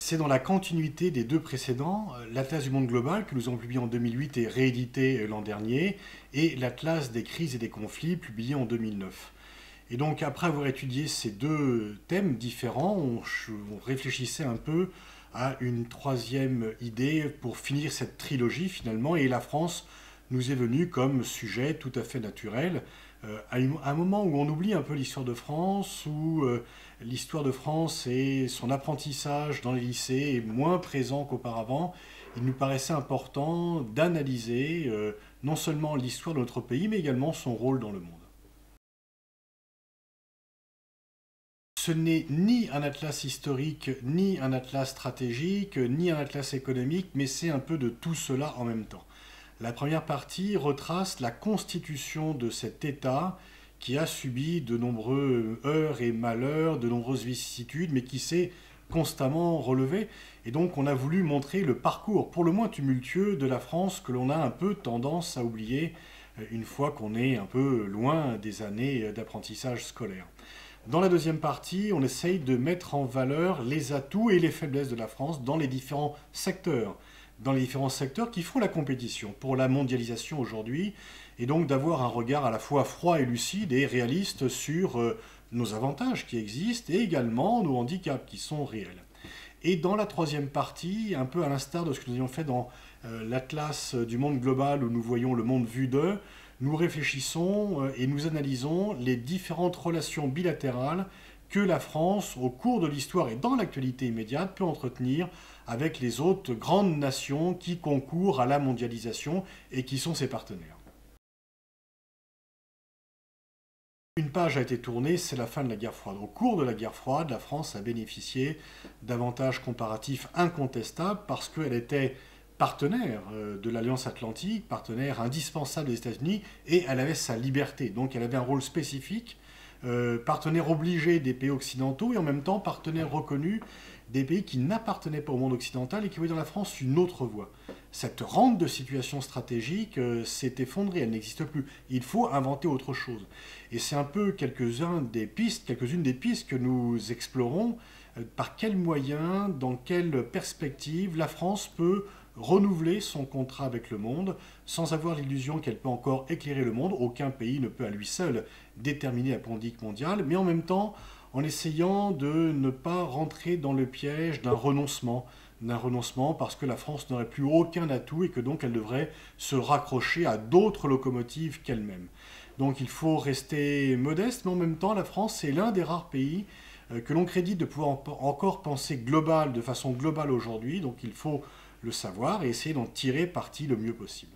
C'est dans la continuité des deux précédents, l'Atlas du monde global que nous avons publié en 2008 et réédité l'an dernier, et l'Atlas des crises et des conflits publié en 2009. Et donc après avoir étudié ces deux thèmes différents, on réfléchissait un peu à une troisième idée pour finir cette trilogie finalement, et la France nous est venue comme sujet tout à fait naturel, à un moment où on oublie un peu l'histoire de France, où l'histoire de France et son apprentissage dans les lycées est moins présent qu'auparavant. Il nous paraissait important d'analyser non seulement l'histoire de notre pays, mais également son rôle dans le monde. Ce n'est ni un atlas historique, ni un atlas stratégique, ni un atlas économique, mais c'est un peu de tout cela en même temps. La première partie retrace la constitution de cet État qui a subi de nombreux heurts et malheurs, de nombreuses vicissitudes, mais qui s'est constamment relevé. Et donc on a voulu montrer le parcours, pour le moins tumultueux, de la France que l'on a un peu tendance à oublier une fois qu'on est un peu loin des années d'apprentissage scolaire. Dans la deuxième partie, on essaye de mettre en valeur les atouts et les faiblesses de la France dans les différents secteurs. Dans les différents secteurs qui font la compétition pour la mondialisation aujourd'hui, et donc d'avoir un regard à la fois froid et lucide et réaliste sur nos avantages qui existent et également nos handicaps qui sont réels. Et dans la troisième partie, un peu à l'instar de ce que nous avions fait dans l'Atlas du monde global où nous voyons le monde vu d'eux, nous réfléchissons et nous analysons les différentes relations bilatérales que la France, au cours de l'histoire et dans l'actualité immédiate, peut entretenir avec les autres grandes nations qui concourent à la mondialisation et qui sont ses partenaires. Une page a été tournée, c'est la fin de la guerre froide. Au cours de la guerre froide, la France a bénéficié d'avantages comparatifs incontestables parce qu'elle était partenaire de l'Alliance Atlantique, partenaire indispensable des États-Unis, et elle avait sa liberté. Donc elle avait un rôle spécifique, partenaire obligé des pays occidentaux et en même temps partenaire reconnu des pays qui n'appartenaient pas au monde occidental et qui voyaient dans la France une autre voie. Cette rente de situation stratégique s'est effondrée, elle n'existe plus. Il faut inventer autre chose. Et c'est un peu quelques-unes des pistes que nous explorons. Par quels moyens, dans quelle perspective la France peut renouveler son contrat avec le monde sans avoir l'illusion qu'elle peut encore éclairer le monde. Aucun pays ne peut à lui seul déterminer la politique mondiale, mais en même temps en essayant de ne pas rentrer dans le piège d'un renoncement parce que la France n'aurait plus aucun atout et que donc elle devrait se raccrocher à d'autres locomotives qu'elle-même. Donc il faut rester modeste, mais en même temps la France est l'un des rares pays que l'on crédite de pouvoir encore penser global, de façon globale aujourd'hui, donc il faut le savoir et essayer d'en tirer parti le mieux possible.